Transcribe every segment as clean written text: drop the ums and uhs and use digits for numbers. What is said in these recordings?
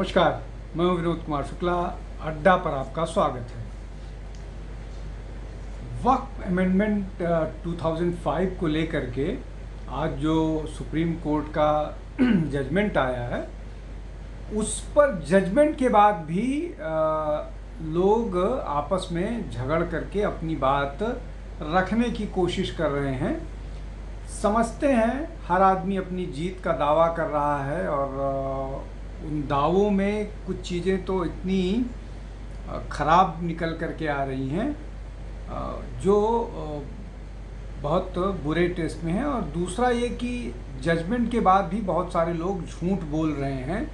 नमस्कार, मैं हूं विनोद कुमार शुक्ला। अड्डा पर आपका स्वागत है। वक्फ अमेंडमेंट 2005 को लेकर के आज जो सुप्रीम कोर्ट का जजमेंट आया है, उस पर जजमेंट के बाद भी लोग आपस में झगड़ करके अपनी बात रखने की कोशिश कर रहे हैं। समझते हैं हर आदमी अपनी जीत का दावा कर रहा है और उन दावों में कुछ चीज़ें तो इतनी ख़राब निकल करके आ रही हैं जो बहुत बुरे टेस्ट में है। और दूसरा ये कि जजमेंट के बाद भी बहुत सारे लोग झूठ बोल रहे हैं,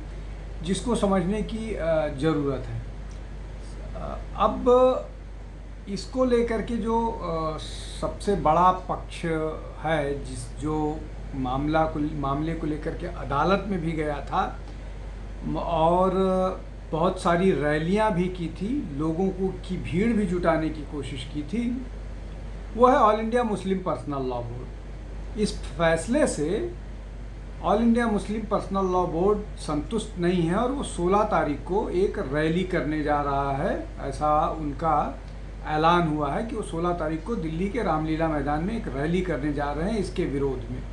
जिसको समझने की ज़रूरत है। अब इसको लेकर के जो सबसे बड़ा पक्ष है, जो मामले को लेकर के अदालत में भी गया था और बहुत सारी रैलियां भी की थी, लोगों को की भीड़ भी जुटाने की कोशिश की थी, वो है all India Muslim personal law board. इस फैसले से all India Muslim personal law board संतुष्ट नहीं है और वो 16 तारीख को एक रैली करने जा रहा है। ऐसा उनका ऐलान हुआ है कि वो 16 तारीख को दिल्ली के रामलीला मैदान में एक रैली करने जा रहे हैं इसके विरोध में।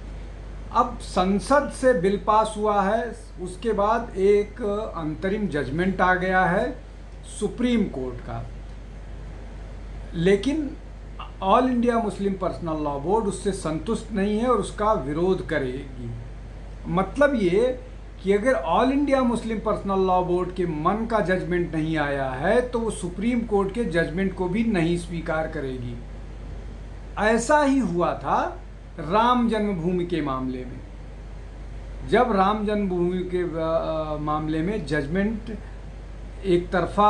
अब संसद से बिल पास हुआ है, उसके बाद एक अंतरिम जजमेंट आ गया है सुप्रीम कोर्ट का, लेकिन all India Muslim personal law board उससे संतुष्ट नहीं है और उसका विरोध करेगी। मतलब ये कि अगर all India Muslim personal law board के मन का जजमेंट नहीं आया है तो वो सुप्रीम कोर्ट के जजमेंट को भी नहीं स्वीकार करेगी। ऐसा ही हुआ था राम जन्मभूमि के मामले में। जब राम जन्मभूमि के मामले में जजमेंट एक तरफा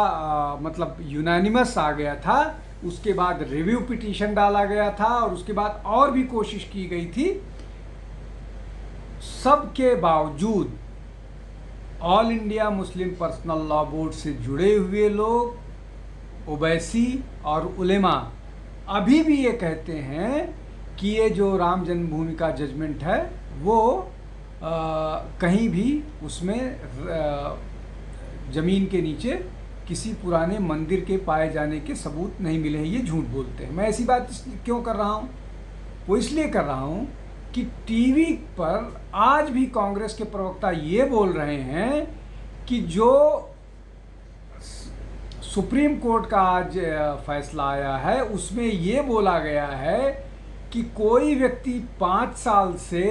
मतलब यूनानिमस आ गया था, उसके बाद रिव्यू पिटीशन डाला गया था और उसके बाद और भी कोशिश की गई थी। सबके बावजूद all India Muslim personal law board से जुड़े हुए लोग, ओवैसी और उलेमा अभी भी ये कहते हैं कि ये जो राम जन्मभूमि का जजमेंट है वो कहीं भी उसमें ज़मीन के नीचे किसी पुराने मंदिर के पाए जाने के सबूत नहीं मिले हैं। ये झूठ बोलते हैं। मैं ऐसी बात क्यों कर रहा हूँ? वो इसलिए कर रहा हूँ कि टीवी पर आज भी कांग्रेस के प्रवक्ता ये बोल रहे हैं कि जो सुप्रीम कोर्ट का आज फैसला आया है उसमें ये बोला गया है कि कोई व्यक्ति 5 साल से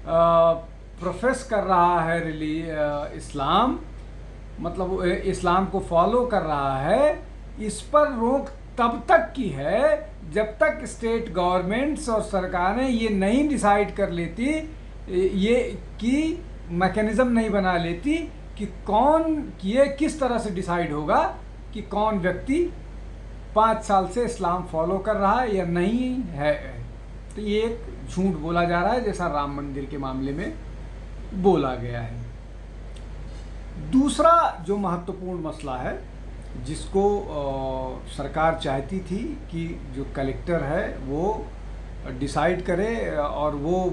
प्रोफेस कर रहा है इस्लाम, मतलब इस्लाम को फॉलो कर रहा है, इस पर रोक तब तक की है जब तक स्टेट गवर्नमेंट्स और सरकारें ये नहीं डिसाइड कर लेती, ये कि मैकेनिज़्म नहीं बना लेती कि ये किस तरह से डिसाइड होगा कि कौन व्यक्ति 5 साल से इस्लाम फॉलो कर रहा है या नहीं है। तो ये एक झूठ बोला जा रहा है, जैसा राम मंदिर के मामले में बोला गया है। दूसरा जो महत्वपूर्ण मसला है, जिसको सरकार चाहती थी कि जो कलेक्टर है वो डिसाइड करे और वो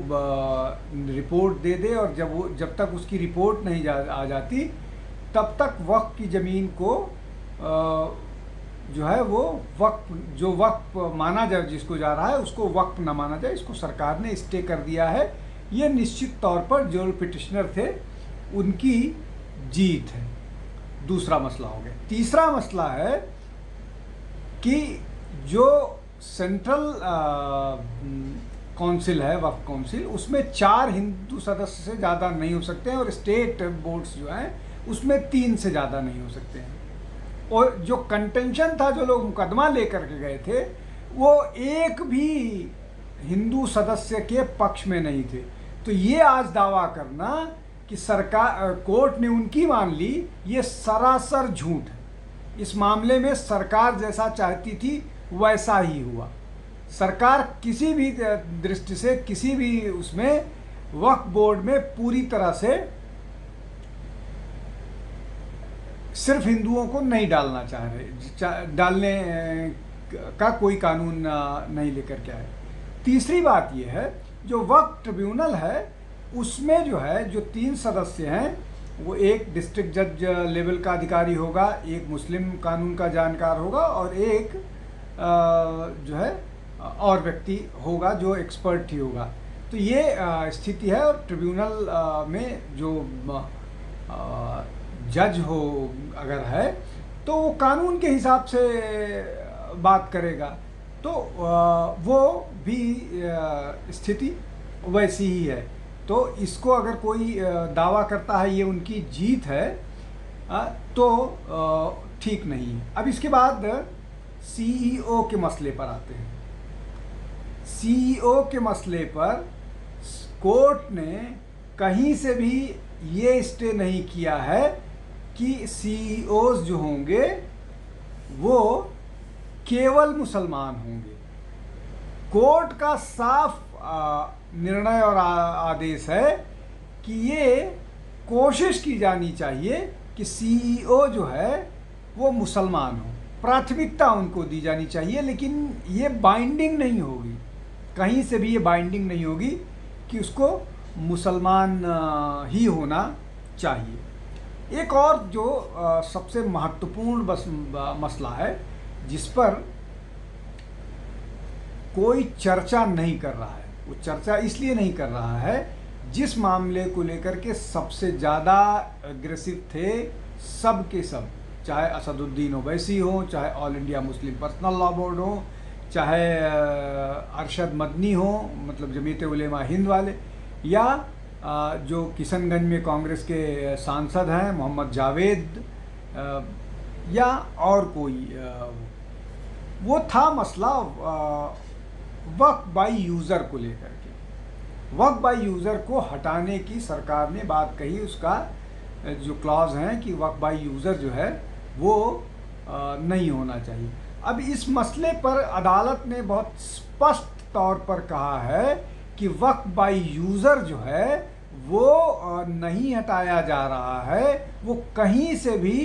रिपोर्ट दे दे, और जब तक उसकी रिपोर्ट नहीं आ जाती तब तक वक्फ की ज़मीन को जो है वो वक्फ माना जाए, जिसको जा रहा है उसको वक्फ ना माना जाए। इसको सरकार ने स्टे कर दिया है। ये निश्चित तौर पर जो पिटिशनर थे उनकी जीत है। दूसरा मसला हो गया। तीसरा मसला है कि जो सेंट्रल काउंसिल है, वक्फ काउंसिल, उसमें 4 हिंदू सदस्य से ज़्यादा नहीं हो सकते हैं और स्टेट बोर्ड्स जो हैं उसमें 3 से ज़्यादा नहीं हो सकते हैं। और जो कंटेंशन था, जो लोग मुकदमा लेकर के गए थे, वो एक भी हिंदू सदस्य के पक्ष में नहीं थे। तो ये आज दावा करना कि सरकार कोर्ट ने उनकी मान ली, ये सरासर झूठ है। इस मामले में सरकार जैसा चाहती थी वैसा ही हुआ। सरकार किसी भी दृष्टि से किसी भी उसमें वक्फ बोर्ड में पूरी तरह से सिर्फ हिंदुओं को नहीं डालना चाह रहे, डालने का कोई कानून नहीं लेकर के आए। तीसरी बात यह है, जो वक्फ ट्रिब्यूनल है उसमें जो है जो 3 सदस्य हैं वो एक डिस्ट्रिक्ट जज लेवल का अधिकारी होगा, एक मुस्लिम कानून का जानकार होगा और एक जो है और व्यक्ति होगा जो एक्सपर्ट ही होगा। तो ये स्थिति है। और ट्रिब्यूनल में जो जज हो अगर है तो वो कानून के हिसाब से बात करेगा। तो वो भी स्थिति वैसी ही है। तो इसको अगर कोई दावा करता है ये उनकी जीत है तो ठीक नहीं है। अब इसके बाद सीईओ के मसले पर आते हैं। सीईओ के मसले पर कोर्ट ने कहीं से भी ये स्टे नहीं किया है कि सीईओज जो होंगे वो केवल मुसलमान होंगे। कोर्ट का साफ निर्णय और आदेश है कि ये कोशिश की जानी चाहिए कि सीईओ जो है वो मुसलमान हो, प्राथमिकता उनको दी जानी चाहिए। लेकिन ये बाइंडिंग नहीं होगी, कहीं से भी ये बाइंडिंग नहीं होगी कि उसको मुसलमान ही होना चाहिए। एक और जो सबसे महत्वपूर्ण मसला है जिस पर कोई चर्चा नहीं कर रहा है, वो चर्चा इसलिए नहीं कर रहा है जिस मामले को लेकर के सबसे ज़्यादा अग्रेसिव थे सब के सब, चाहे असदुद्दीन ओवैसी हो, चाहे all India Muslim personal law board हो, चाहे अरशद मदनी हो, मतलब जमीयत उलेमा हिंद वाले, या जो किशनगंज में कांग्रेस के सांसद हैं मोहम्मद जावेद, या और कोई। वो था मसला वक्फ बाई यूज़र को लेकर के। वक्फ बाई यूज़र को हटाने की सरकार ने बात कही। उसका जो क्लॉज हैं कि वक्फ बाई यूज़र जो है वो नहीं होना चाहिए। अब इस मसले पर अदालत ने बहुत स्पष्ट तौर पर कहा है कि वक्फ बाई यूज़र जो है वो नहीं हटाया जा रहा है। वो कहीं से भी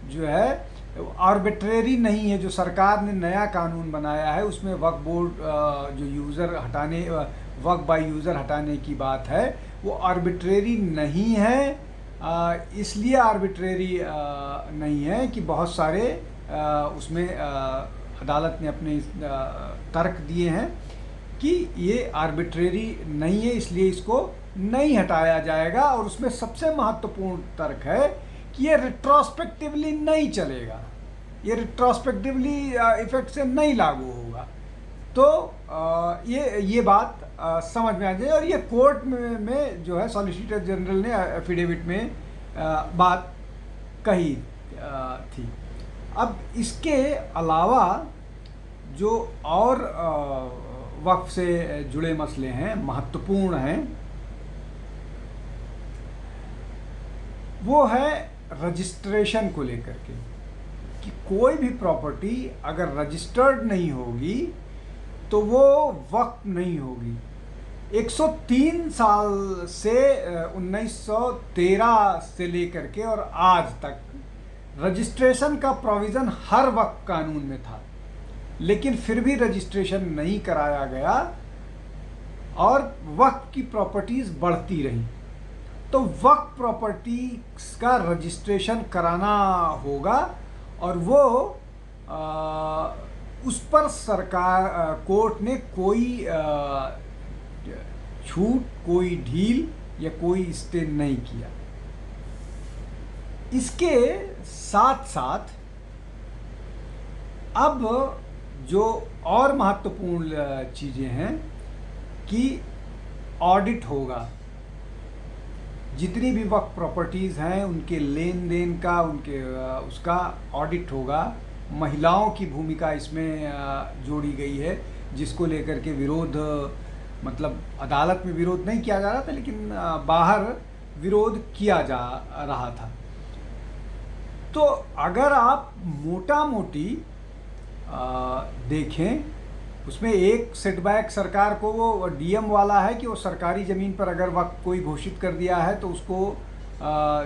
जो है आर्बिट्रेरी नहीं है। जो सरकार ने नया कानून बनाया है उसमें वक्फ बोर्ड जो यूज़र हटाने, वक्फ बाई यूज़र हटाने की बात है, वो आर्बिट्रेरी नहीं है। इसलिए आर्बिट्रेरी नहीं है कि बहुत सारे उसमें अदालत ने अपने तर्क दिए हैं कि ये आर्बिट्रेरी नहीं है, इसलिए इसको नहीं हटाया जाएगा। और उसमें सबसे महत्वपूर्ण तर्क है कि ये रिट्रोस्पेक्टिवली नहीं चलेगा, ये रिट्रोस्पेक्टिवली इफेक्ट से नहीं लागू होगा। तो ये बात समझ में आ जाए। और ये कोर्ट में जो है सॉलिसिटर जनरल ने एफिडेविट में बात कही थी। अब इसके अलावा जो और वक्फ से जुड़े मसले हैं, महत्वपूर्ण हैं, वो है रजिस्ट्रेशन को लेकर के कि कोई भी प्रॉपर्टी अगर रजिस्टर्ड नहीं होगी तो वो वक्फ नहीं होगी। 103 साल से 1913 से लेकर के और आज तक रजिस्ट्रेशन का प्रोविज़न हर वक्फ कानून में था, लेकिन फिर भी रजिस्ट्रेशन नहीं कराया गया और वक्फ की प्रॉपर्टीज़ बढ़ती रहीं। तो वक्फ प्रॉपर्टी का रजिस्ट्रेशन कराना होगा और वो उस पर सरकार कोर्ट ने कोई छूट, कोई ढील या कोई स्टे नहीं किया। इसके साथ साथ अब जो और महत्वपूर्ण चीज़ें हैं कि ऑडिट होगा, जितनी भी वक्फ प्रॉपर्टीज़ हैं उनके लेन देन का, उनके उसका ऑडिट होगा। महिलाओं की भूमिका इसमें जोड़ी गई है, जिसको लेकर के विरोध, मतलब अदालत में विरोध नहीं किया जा रहा था लेकिन बाहर विरोध किया जा रहा था। तो अगर आप मोटा मोटी देखें, उसमें एक सेटबैक सरकार को वो डीएम वाला है कि वो सरकारी ज़मीन पर अगर वक्त कोई घोषित कर दिया है तो उसको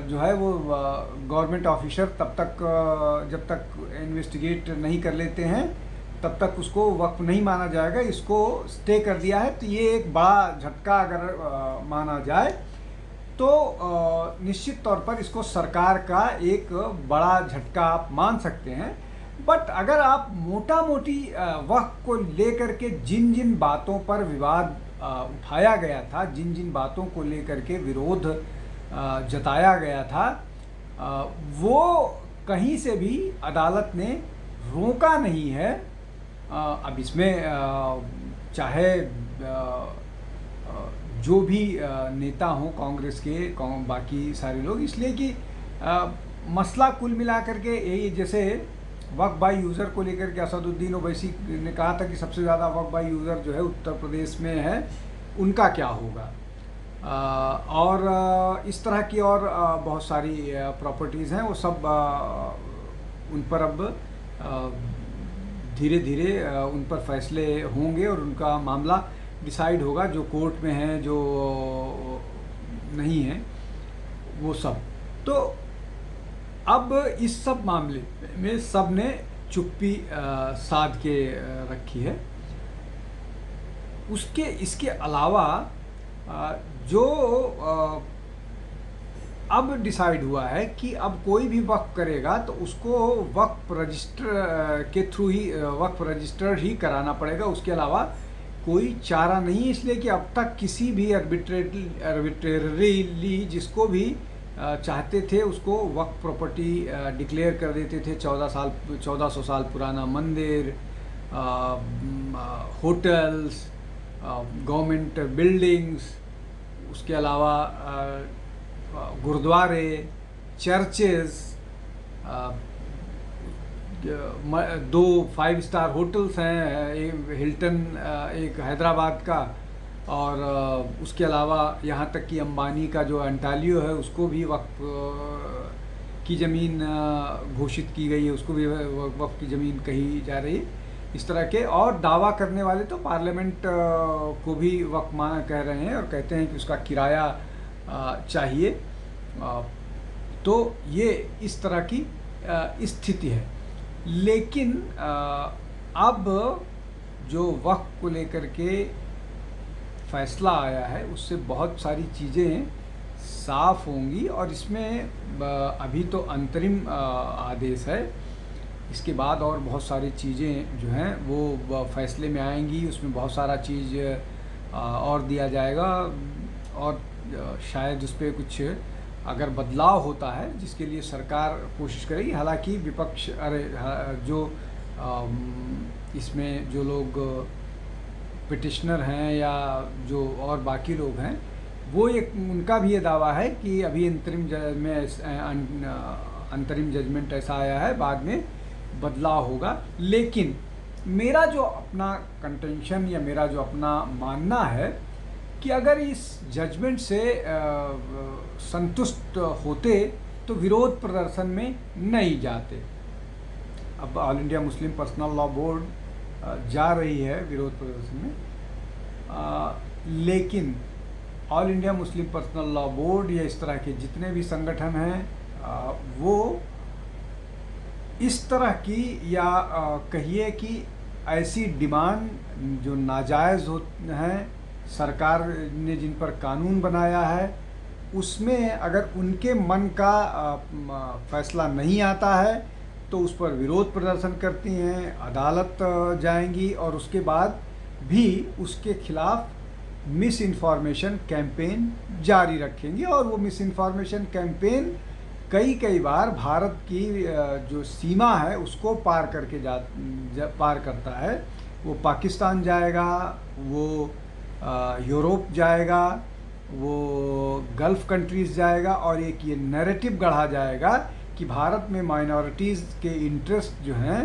जो है वो गवर्नमेंट ऑफिसर तब तक जब तक इन्वेस्टिगेट नहीं कर लेते हैं तब तक उसको वक्फ नहीं माना जाएगा। इसको स्टे कर दिया है। तो ये एक बड़ा झटका अगर माना जाए तो निश्चित तौर पर इसको सरकार का एक बड़ा झटका आप मान सकते हैं। बट अगर आप मोटा मोटी वक्फ को लेकर के जिन जिन बातों पर विवाद उठाया गया था, जिन जिन बातों को लेकर के विरोध जताया गया था, वो कहीं से भी अदालत ने रोका नहीं है। अब इसमें चाहे जो भी नेता हों कांग्रेस के, बाकी सारे लोग, इसलिए कि मसला कुल मिलाकर के यही, जैसे वक्फ बाय यूज़र को लेकर के असदुद्दीन ओवैसी ने कहा था कि सबसे ज़्यादा वक्फ बाय यूज़र जो है उत्तर प्रदेश में है, उनका क्या होगा। और इस तरह की और बहुत सारी प्रॉपर्टीज़ हैं, वो सब उन पर अब धीरे धीरे उन पर फैसले होंगे और उनका मामला डिसाइड होगा, जो कोर्ट में है, जो नहीं है, वो सब। तो अब इस सब मामले में सब ने चुप्पी साध के रखी है। इसके अलावा जो अब डिसाइड हुआ है कि अब कोई भी वक्फ करेगा तो उसको वक्फ रजिस्टर के थ्रू ही, वक्फ रजिस्टर्ड ही कराना पड़ेगा, उसके अलावा कोई चारा नहीं। इसलिए कि अब तक किसी भी आर्बिट्रेरली जिसको भी चाहते थे उसको वक्फ प्रॉपर्टी डिक्लेयर कर देते थे। 1400 साल पुराना मंदिर, होटल्स, गवर्नमेंट बिल्डिंग्स, उसके अलावा गुरुद्वारे, चर्चेस, 2 5 स्टार होटल्स हैं, एक हिल्टन, एक हैदराबाद का, और उसके अलावा यहाँ तक कि अंबानी का जो अंटालियो है उसको भी वक्फ की ज़मीन घोषित की गई है, उसको भी वक्फ की ज़मीन कही जा रही है। इस तरह के और दावा करने वाले तो पार्लियामेंट को भी वक्फ माना कह रहे हैं और कहते हैं कि उसका किराया चाहिए। तो ये इस तरह की स्थिति है। लेकिन अब जो वक्फ को लेकर के फैसला आया है उससे बहुत सारी चीज़ें साफ होंगी, और इसमें अभी तो अंतरिम आदेश है, इसके बाद और बहुत सारी चीज़ें जो हैं वो फैसले में आएंगी। उसमें बहुत सारा चीज़ और दिया जाएगा, और शायद उस पर कुछ अगर बदलाव होता है जिसके लिए सरकार कोशिश करेगी। हालांकि विपक्ष जो इसमें जो लोग पिटिशनर हैं या जो और बाकी लोग हैं, वो एक उनका भी ये दावा है कि अभी अंतरिम जजमेंट ऐसा आया है, बाद में बदलाव होगा। लेकिन मेरा जो अपना कंटेंशन या मेरा जो अपना मानना है कि अगर इस जजमेंट से संतुष्ट होते तो विरोध प्रदर्शन में नहीं जाते। अब all India Muslim personal law board जा रही है विरोध प्रदर्शन में, लेकिन all India Muslim personal law board या इस तरह के जितने भी संगठन हैं वो इस तरह की या कहिए कि ऐसी डिमांड जो नाजायज़ हैं, सरकार ने जिन पर कानून बनाया है उसमें अगर उनके मन का फैसला नहीं आता है तो उस पर विरोध प्रदर्शन करती हैं, अदालत जाएंगी और उसके बाद भी उसके खिलाफ मिस इन्फॉर्मेशन कैंपेन जारी रखेंगी। और वो मिस इन्फॉर्मेशन कैंपेन कई बार भारत की जो सीमा है उसको पार करके पार करता है। वो पाकिस्तान जाएगा, वो यूरोप जाएगा, वो गल्फ़ कंट्रीज़ जाएगा, और एक ये नैरेटिव गढ़ा जाएगा कि भारत में माइनॉरिटीज़ के इंटरेस्ट जो हैं,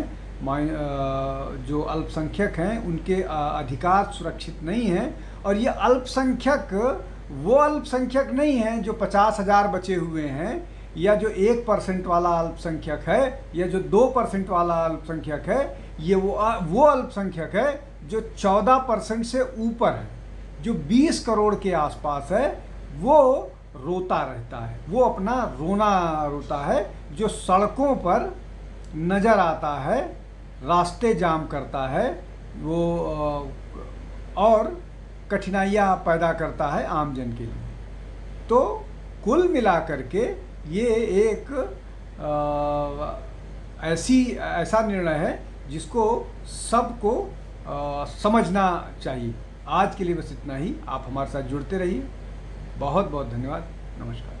जो अल्पसंख्यक हैं उनके अधिकार सुरक्षित नहीं हैं। और ये अल्पसंख्यक वो अल्पसंख्यक नहीं हैं जो 50,000 बचे हुए हैं, या जो 1% वाला अल्पसंख्यक है, या जो 2% वाला अल्पसंख्यक है। ये वो अल्पसंख्यक है जो 14% से ऊपर है, जो 20 करोड़ के आसपास है। वो रोता रहता है, वो अपना रोना रोता है, जो सड़कों पर नज़र आता है, रास्ते जाम करता है, वो और कठिनाइयाँ पैदा करता है आम जन के लिए। तो कुल मिला करके ये एक ऐसा निर्णय है जिसको सबको समझना चाहिए। आज के लिए बस इतना ही। आप हमारे साथ जुड़ते रहिए। बहुत बहुत धन्यवाद। नमस्कार।